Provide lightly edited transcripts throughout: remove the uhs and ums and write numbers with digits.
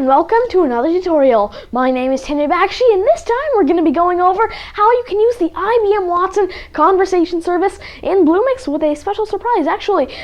and welcome to another tutorial. My name is Tanvi Bakshi, and this time we're going to be going over how you can use the IBM Watson conversation service in Bluemix with a special surprise. Actually,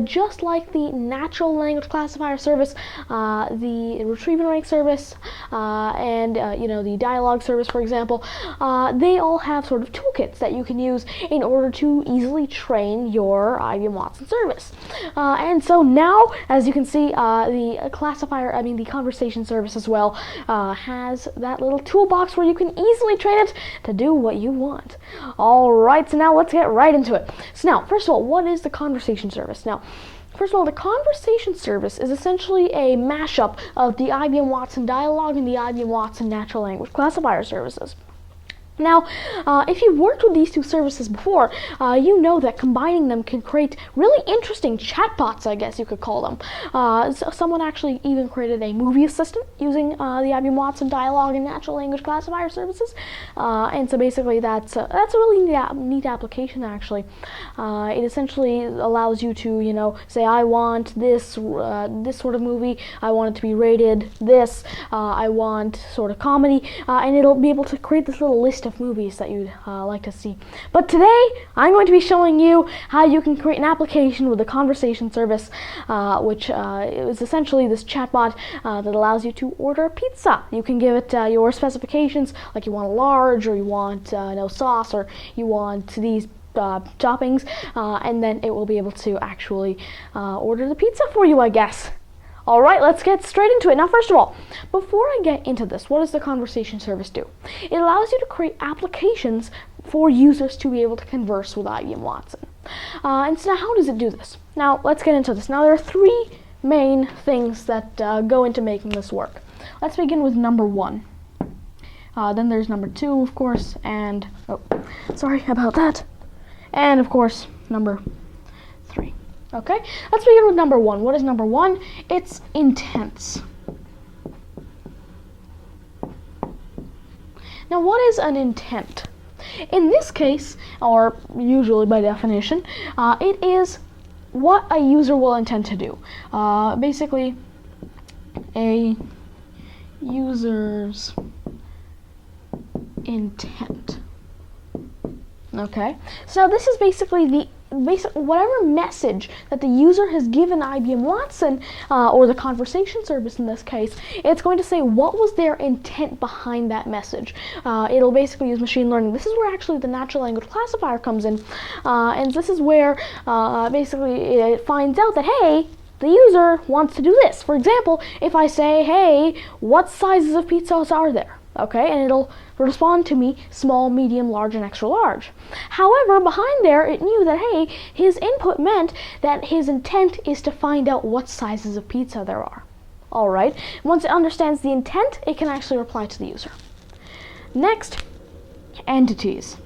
just like the natural language classifier service, the retrieve and rank service, and the dialogue service, for example, they all have sort of toolkits that you can use in order to easily train your IBM Watson service. And so now, as you can see, the conversation service as well has that little toolbox where you can easily train it to do what you want. Alright, so now let's get right into it. So now, first of all, what is the conversation service? Now, first of all, the conversation service is essentially a mashup of the IBM Watson Dialog and the IBM Watson Natural Language Classifier services. Now, if you've worked with these two services before, you know that combining them can create really interesting chatbots, I guess you could call them. So someone actually even created a movie assistant using the IBM Watson Dialogue and Natural Language Classifier services. And so basically that's a really neat application, actually. It essentially allows you to, say, I want this sort of movie, I want it to be rated this, I want sort of comedy, and it'll be able to create this little list of movies that you'd like to see. But today I'm going to be showing you how you can create an application with a conversation service, which is essentially this chatbot that allows you to order pizza. You can give it your specifications, like you want a large, or you want no sauce, or you want these toppings, and then it will be able to actually order the pizza for you, I guess. Alright, let's get straight into it. Now, first of all, before I get into this, what does the conversation service do? It allows you to create applications for users to be able to converse with IBM Watson. And so now, how does it do this? Now, let's get into this. Now, there are three main things that go into making this work. Let's begin with number one. Then there's number two, of course, and, sorry about that. And, of course, number three. Okay, let's begin with number one. What is number one? It's intents. Now, what is an intent? In this case, or usually by definition, it is what a user will intend to do. Basically, a user's intent. Okay, so this is basically whatever message that the user has given IBM Watson, or the conversation service in this case, it's going to say what was their intent behind that message. It'll basically use machine learning. This is where actually the natural language classifier comes in, and this is where basically it finds out that, hey, the user wants to do this. For example, if I say, hey, what sizes of pizzas are there? Okay, and it'll respond to me small, medium, large, and extra large. However, behind there, it knew that, hey, his input meant that his intent is to find out what sizes of pizza there are. Alright, once it understands the intent, it can actually reply to the user. Next, entities.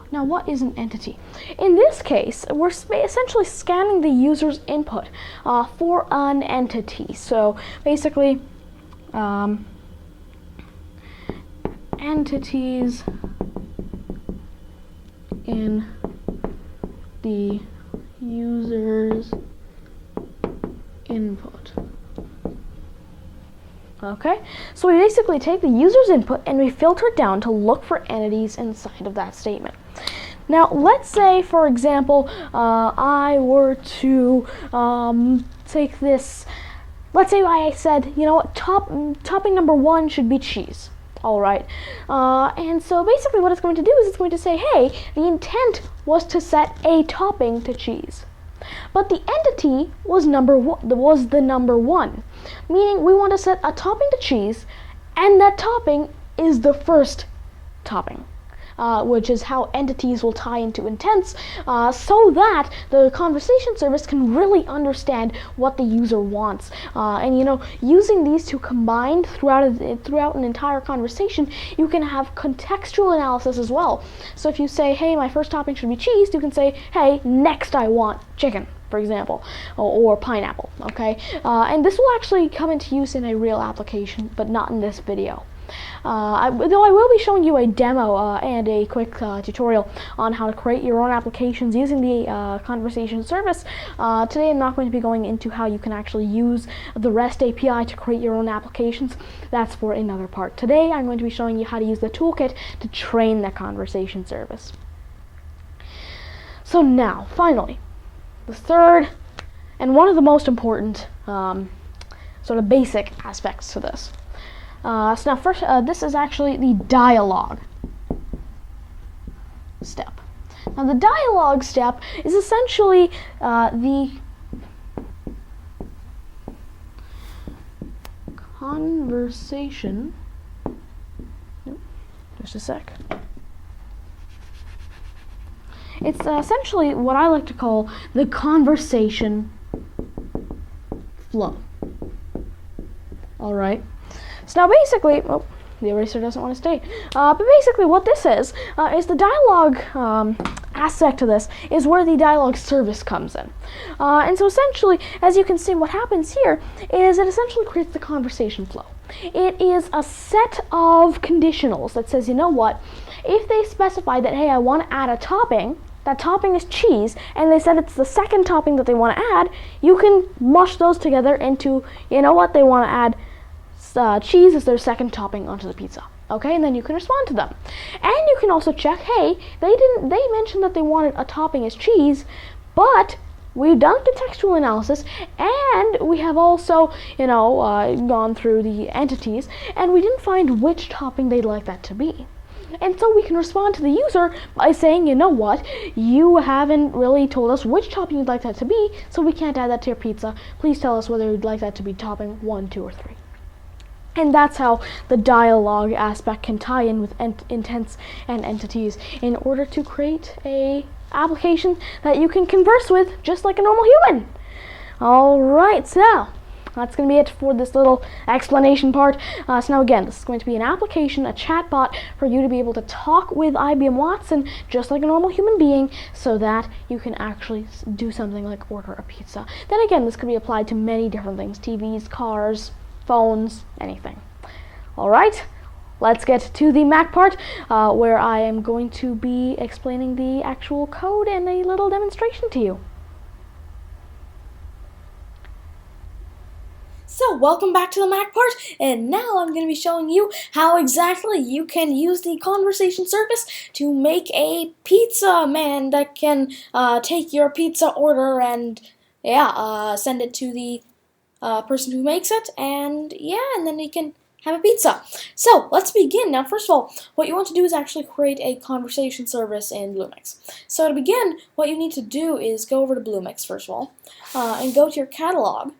Now, what is an entity? In this case, we're essentially scanning the user's input for an entity. So basically, entities in the user's input. Okay, so we basically take the user's input and we filter it down to look for entities inside of that statement. Now, let's say, for example, I were to take this. Let's say I said, you know what, topping number one should be cheese. All right, and so basically what it's going to do is it's going to say, hey, the intent was to set a topping to cheese. But the entity was the number one, meaning we want to set a topping to cheese, and that topping is the first topping, which is how entities will tie into intents, so that the conversation service can really understand what the user wants. And using these two combined throughout an entire conversation, you can have contextual analysis as well. So if you say, hey, my first topping should be cheese, you can say, hey, next I want chicken, for example, or pineapple. Okay, and this will actually come into use in a real application, but not in this video. Though I will be showing you a demo and a quick tutorial on how to create your own applications using the conversation service. Today I'm not going to be going into how you can actually use the REST API to create your own applications. That's for another part. Today I'm going to be showing you how to use the toolkit to train the conversation service. So now, finally, the third and one of the most important sort of basic aspects to this. So now first, this is actually the dialogue step. Now the dialogue step is essentially the conversation. Just a sec. It's essentially what I like to call the conversation flow. Alright. So now basically, oh, the eraser doesn't want to stay. But basically what this is the dialogue aspect of this is where the dialogue service comes in. And so essentially, as you can see, what happens here is it essentially creates the conversation flow. It is a set of conditionals that says, you know what, if they specify that, hey, I want to add a topping, that topping is cheese, and they said it's the second topping that they want to add, you can mush those together into, you know what, they want to add cheese as their second topping onto the pizza. Okay, and then you can respond to them. And you can also check, hey, they mentioned that they wanted a topping as cheese, but we've done contextual analysis, and we have also, gone through the entities, and we didn't find which topping they'd like that to be. And so we can respond to the user by saying, you know what, you haven't really told us which topping you'd like that to be, so we can't add that to your pizza. Please tell us whether you'd like that to be topping 1, 2, or 3. And that's how the dialogue aspect can tie in with intents and entities in order to create a application that you can converse with just like a normal human. Alright, so that's going to be it for this little explanation part. So now again, this is going to be an application, a chatbot, for you to be able to talk with IBM Watson just like a normal human being so that you can actually do something like order a pizza. Then again, this could be applied to many different things, TVs, cars, phones, anything. Alright, let's get to the Mac part where I am going to be explaining the actual code and a little demonstration to you. So welcome back to the Mac part, and now I'm going to be showing you how exactly you can use the conversation service to make a pizza man that can take your pizza order and send it to the person who makes it, and then you can have a pizza. So let's begin. Now first of all, what you want to do is actually create a conversation service in Bluemix. So to begin, what you need to do is go over to Bluemix first of all, and go to your catalog.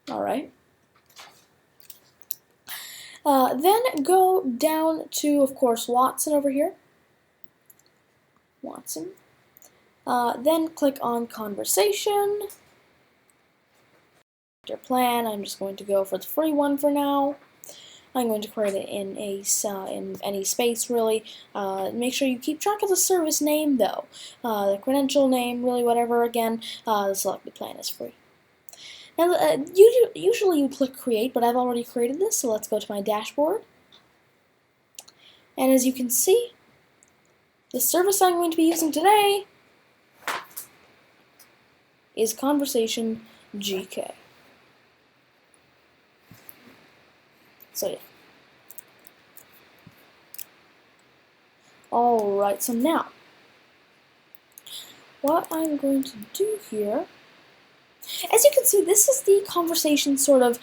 Alright. Then go down to, of course, Watson over here. Watson. Then click on Conversation. Your plan. I'm just going to go for the free one for now. I'm going to create it in any space, really. Make sure you keep track of the service name, though. The credential name, really, whatever. Again, the selected plan is free. Now, usually you click Create, but I've already created this, so let's go to my dashboard. And as you can see, the service I'm going to be using today is Conversation GK. So yeah. Alright, so now, what I'm going to do here, as you can see, this is the conversation sort of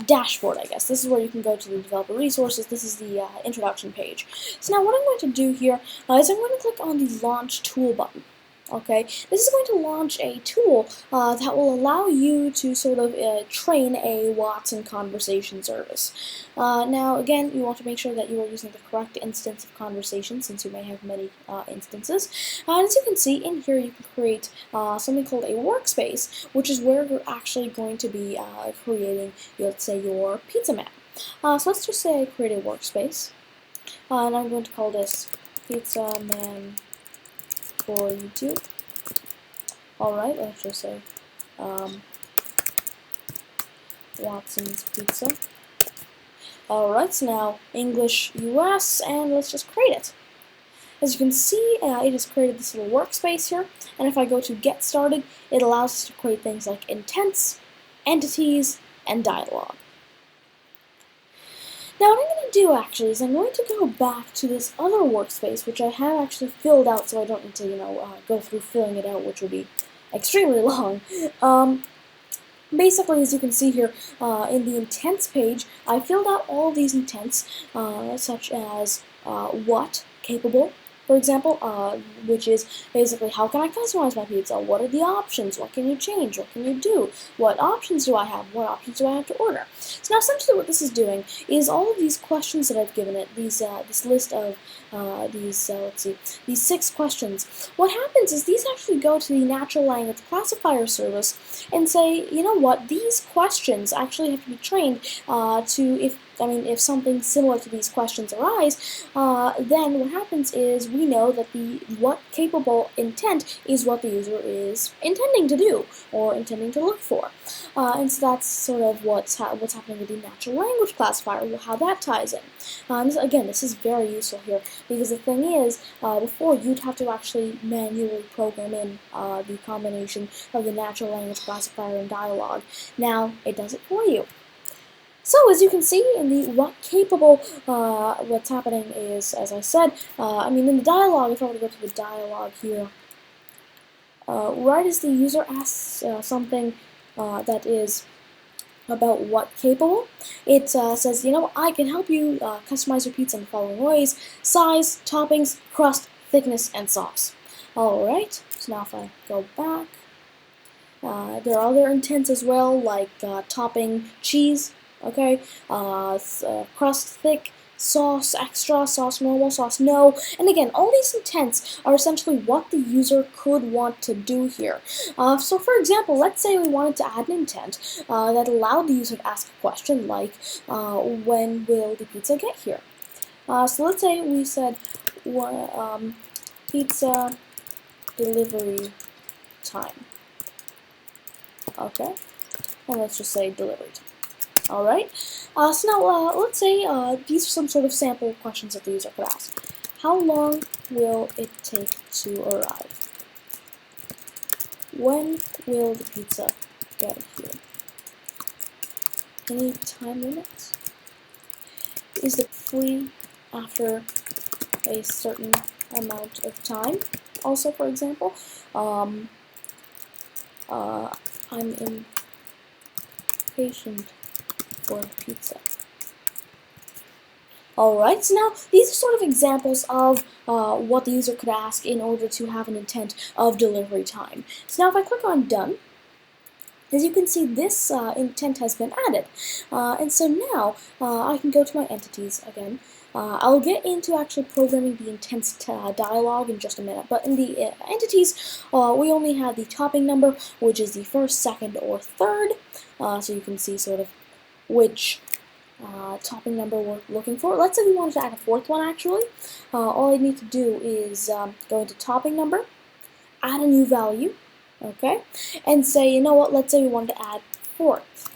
dashboard, I guess. This is where you can go to the developer resources. This is the introduction page. So now what I'm going to do here is I'm going to click on the Launch Tool button. Okay, this is going to launch a tool that will allow you to sort of train a Watson conversation service. Now, again, you want to make sure that you are using the correct instance of conversation, since you may have many instances. And as you can see, in here you can create something called a workspace, which is where you're actually going to be creating, let's say, your pizza man. So let's just say I create a workspace, and I'm going to call this Pizza Man for YouTube. Alright, let's just say Watson's Pizza. Alright, so now English US, and let's just create it. As you can see, it has created this little workspace here, and if I go to Get Started, it allows us to create things like intents, entities, and dialogue. Now what I'm going to do actually is I'm going to go back to this other workspace, which I have actually filled out, so I don't need to, go through filling it out, which would be extremely long. Basically, as you can see here, in the intents page, I filled out all these intents, such as what, capable, for example, which is basically how can I customize my pizza? What are the options? What can you change? What can you do? What options do I have? What options do I have to order? So now essentially what this is doing is all of these questions that I've given it, these this list of these 6 questions. What happens is these actually go to the natural language classifier service and say, you know what, these questions actually have to be trained to, if something similar to these questions arise, then what happens is we know that the what capable intent is what the user is intending to do or intending to look for. And so that's sort of what's happening with the natural language classifier, how that ties in. Again, this is very useful here because the thing is, before you'd have to actually manually program in the combination of the natural language classifier and dialogue. Now it does it for you. So as you can see in the what capable, what's happening is, as I said, in the dialogue, if I were to go to the dialogue here, right as the user asks something that is about what capable, it says, I can help you customize your pizza in the following ways: size, toppings, crust, thickness, and sauce. Alright, so now if I go back, there are other intents as well, like topping cheese, okay, crust thick, sauce extra, sauce normal, sauce no, and again, all these intents are essentially what the user could want to do here. So for example, let's say we wanted to add an intent that allowed the user to ask a question like, when will the pizza get here? So let's say we said, pizza delivery time, okay, and let's just say delivery time. Alright, so now let's say these are some sort of sample questions that the user could ask. How long will it take to arrive? When will the pizza get here? Any time limits? Is it free after a certain amount of time? Also, for example, I'm impatient for pizza. Alright, so now these are sort of examples of what the user could ask in order to have an intent of delivery time. So now if I click on Done, as you can see, this intent has been added. And so now I can go to my entities again. I'll get into actually programming the intents dialogue in just a minute, but in the entities, we only have the topping number, which is the first, second, or third. So you can see sort of which topping number we're looking for. Let's say we wanted to add a 4th one actually. All I need to do is go into topping number, add a new value, okay, and say, you know what, let's say we wanted to add 4th.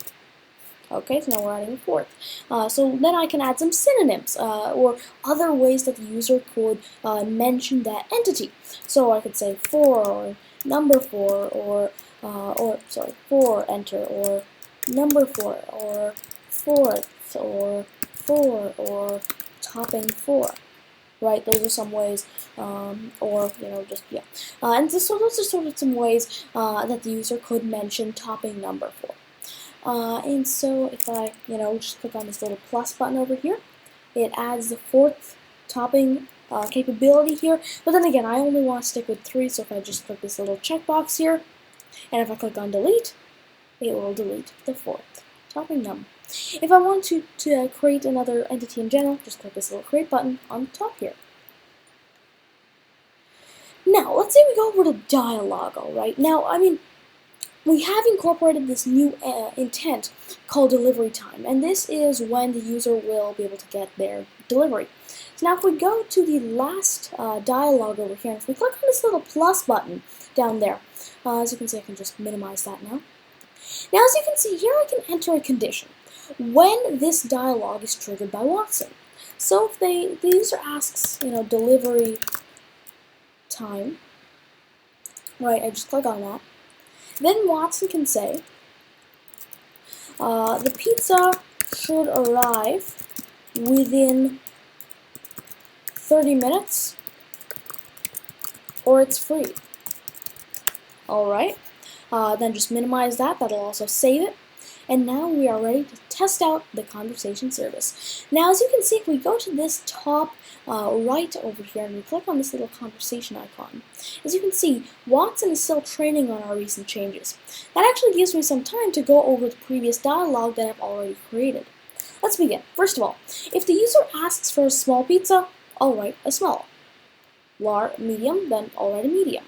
Okay, so now we're adding a 4th. So then I can add some synonyms or other ways that the user could mention that entity. So I could say 4 or number 4 or 4 enter or number 4 or 4th or 4 or topping 4. Right, those are some ways, or just yeah. And so those are sort of some ways that the user could mention topping number 4. And so if I, just click on this little plus button over here, it adds the 4th topping capability here. But then again, I only want to stick with 3, so if I just click this little checkbox here, and if I click on delete, it will delete the 4th topping number. If I want to create another entity in general, just click this little create button on the top here. Now, let's say we go over to dialogue, alright? Now, we have incorporated this new intent called delivery time, and this is when the user will be able to get their delivery. So now if we go to the last dialogue over here, and if we click on this little plus button down there, as you can see, I can just minimize that now. Now, as you can see here, I can enter a condition. when this dialog is triggered by Watson. So if the user asks, delivery time, right, I just click on that, then Watson can say, the pizza should arrive within 30 minutes or it's free. Alright, then just minimize that, that'll also save it. And now we are ready to test out the conversation service. Now as you can see, if we go to this top right over here and we click on this little conversation icon, as you can see, Watson is still training on our recent changes. That actually gives me some time to go over the previous dialogue that I've already created. Let's begin. First of all, if the user asks for a small pizza, I'll write a small. Large, medium, then I'll write a medium.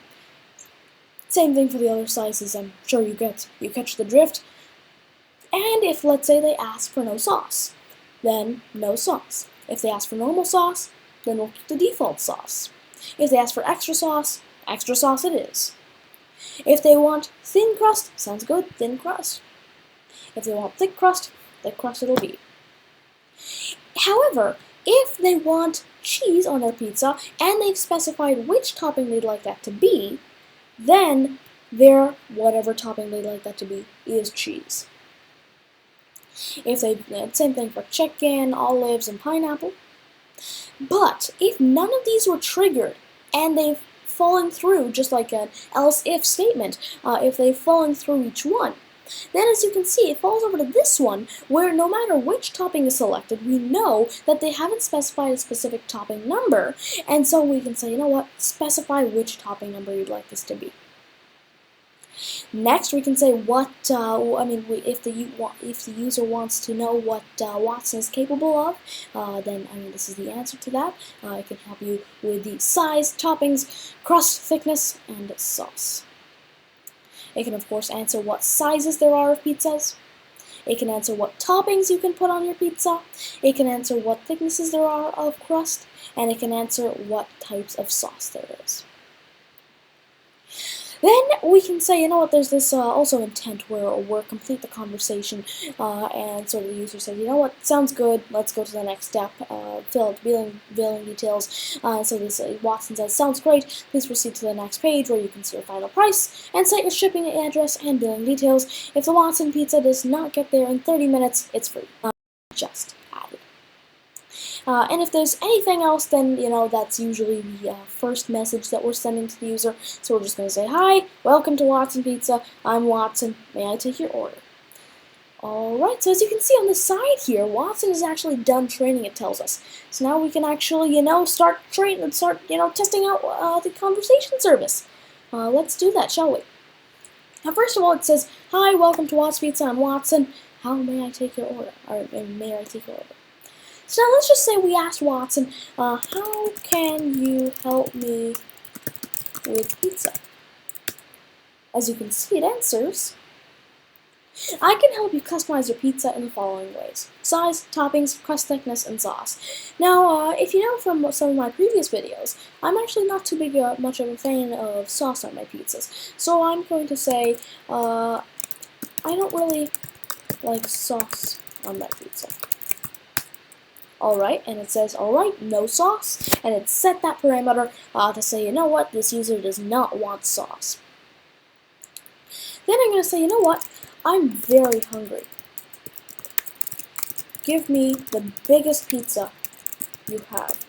Same thing for the other sizes, I'm sure you catch the drift. And if, let's say, they ask for no sauce, then no sauce. If they ask for normal sauce, then we'll keep the default sauce. If they ask for extra sauce it is. If they want thin crust, sounds good, thin crust. If they want thick crust it'll be. However, if they want cheese on their pizza and they've specified which topping they'd like that to be, then their whatever topping they'd like that to be is cheese. If they, same thing for chicken, olives, and pineapple. But if none of these were triggered and they've fallen through, just like an else-if statement, if they've fallen through each one, then as you can see, it falls over to this one, where no matter which topping is selected, we know that they haven't specified a specific topping number, and so we can say, you know what, specify which topping number you'd like this to be. Next, we can say what, if the user wants to know what Watson is capable of, then this is the answer to that. It can help you with the size, toppings, crust, thickness, and sauce. It can, of course, answer what sizes there are of pizzas. It can answer what toppings you can put on your pizza. It can answer what thicknesses there are of crust. And it can answer what types of sauce there is. Then we can say, you know what, there's this also intent where we'll complete the conversation and sort of the user says, you know what, sounds good, let's go to the next step, fill out billing details. So this Watson says, sounds great, please proceed to the next page where you can see your final price and set your shipping address and billing details. If the Watson pizza does not get there in 30 minutes, it's free. Just added. And if there's anything else, then, that's usually the first message that we're sending to the user. So we're just going to say, hi, welcome to Watson Pizza. I'm Watson. May I take your order? Alright, so as you can see on the side here, Watson is actually done training, it tells us. So now we can actually, start testing out the conversation service. Let's do that, shall we? Now, first of all, it says, hi, welcome to Watson Pizza. I'm Watson. How may I take your order? Or may I take your order? So now let's just say we asked Watson, how can you help me with pizza? As you can see, it answers, I can help you customize your pizza in the following ways: size, toppings, crust thickness, and sauce. Now, if you know from some of my previous videos, I'm actually not too much of a fan of sauce on my pizzas. So I'm going to say, I don't really like sauce on my pizza. Alright, and it says, alright, no sauce, and it set that parameter to say, you know what, this user does not want sauce. Then I'm going to say, you know what, I'm very hungry. Give me the biggest pizza you have.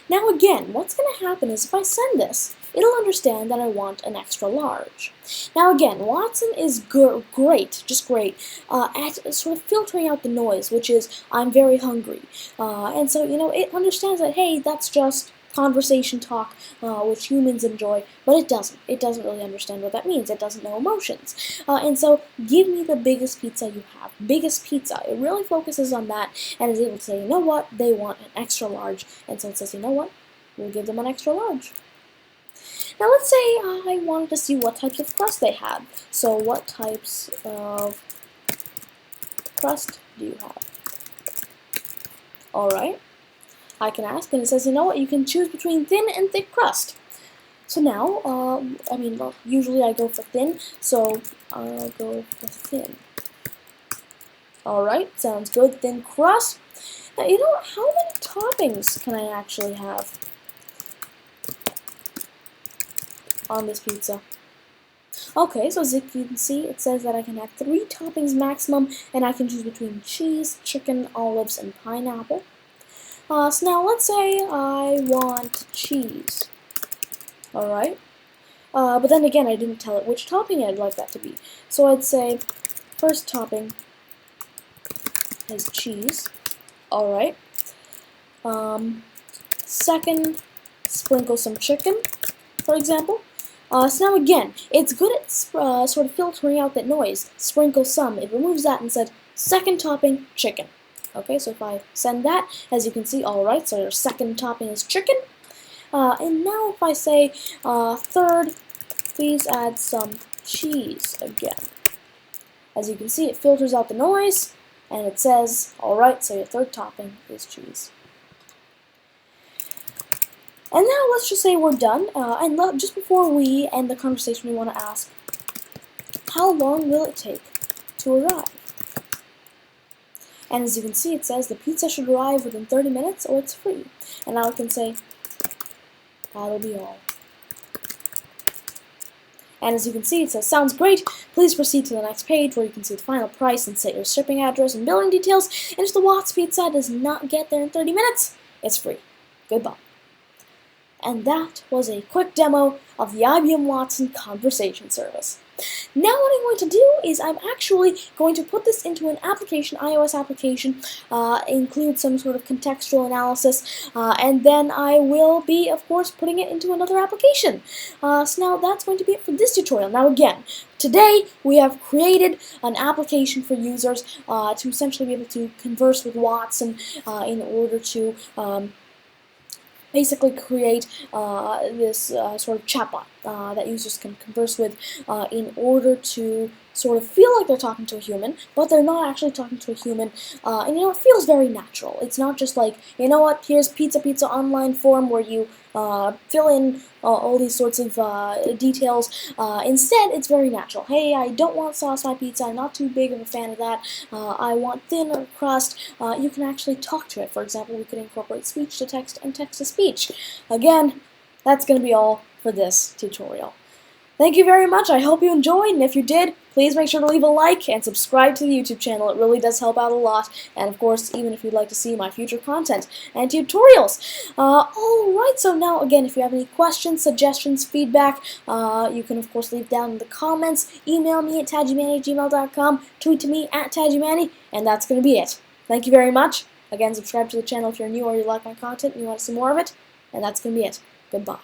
Now again, what's going to happen is if I send this, it'll understand that I want an extra large. Now again, Watson is great, just great, at sort of filtering out the noise, which is, I'm very hungry. And so, it understands that, hey, that's just conversation talk, which humans enjoy, but it doesn't. It doesn't really understand what that means. It doesn't know emotions. And so, give me the biggest pizza you have. Biggest pizza. It really focuses on that and is able to say, you know what, they want an extra large. And so it says, you know what, we'll give them an extra large. Now let's say I wanted to see what types of crust they had. So what types of crust do you have? Alright, I can ask, and it says, you know what, you can choose between thin and thick crust. So now, usually I go for thin, so I'll go for thin. Alright, sounds good. Thin crust. Now, you know, how many toppings can I actually have on this pizza? Okay, so as you can see, it says that I can have 3 toppings maximum, and I can choose between cheese, chicken, olives, and pineapple. So now let's say I want cheese. Alright. But then again, I didn't tell it which topping I'd like that to be. So I'd say first topping is cheese. Alright. Second, sprinkle some chicken, for example. So now again, it's good at sort of filtering out that noise. Sprinkle some, it removes that and said, second topping, chicken. Okay, so if I send that, as you can see, alright, so your second topping is chicken. And now if I say, third, please add some cheese again. As you can see, it filters out the noise, and it says, alright, so your third topping is cheese. And now let's just say we're done, and just before we end the conversation, we want to ask, how long will it take to arrive? And as you can see, it says the pizza should arrive within 30 minutes or it's free. And now I can say, that'll be all. And as you can see, it says, sounds great. Please proceed to the next page where you can see the final price and set your shipping address and billing details. And if the Watts pizza does not get there in 30 minutes, it's free. Goodbye. And that was a quick demo of the IBM Watson conversation service. Now what I'm going to do is I'm actually going to put this into an application, iOS application, include some sort of contextual analysis, and then I will be, of course, putting it into another application. So now that's going to be it for this tutorial. Now again, today we have created an application for users to essentially be able to converse with Watson in order to basically create this sort of chatbot that users can converse with in order to sort of feel like they're talking to a human, but they're not actually talking to a human, and you know, it feels very natural. It's not just like, you know what, here's pizza online form where you fill in all these sorts of details. Instead, it's very natural. Hey, I don't want sauce on my pizza, I'm not too big of a fan of that, I want thinner crust. You can actually talk to it. For example, we could incorporate speech to text and text to speech. Again, that's going to be all for this tutorial. Thank you very much. I hope you enjoyed, and if you did, please make sure to leave a like and subscribe to the YouTube channel. It really does help out a lot. And of course, even if you'd like to see my future content and tutorials. Alright, so now again, if you have any questions, suggestions, feedback, you can of course leave down in the comments. Email me at tadgymani@gmail.com, tweet to me at tadgymani, and that's going to be it. Thank you very much. Again, subscribe to the channel if you're new or you like my content and you want to see more of it. And that's going to be it. Goodbye.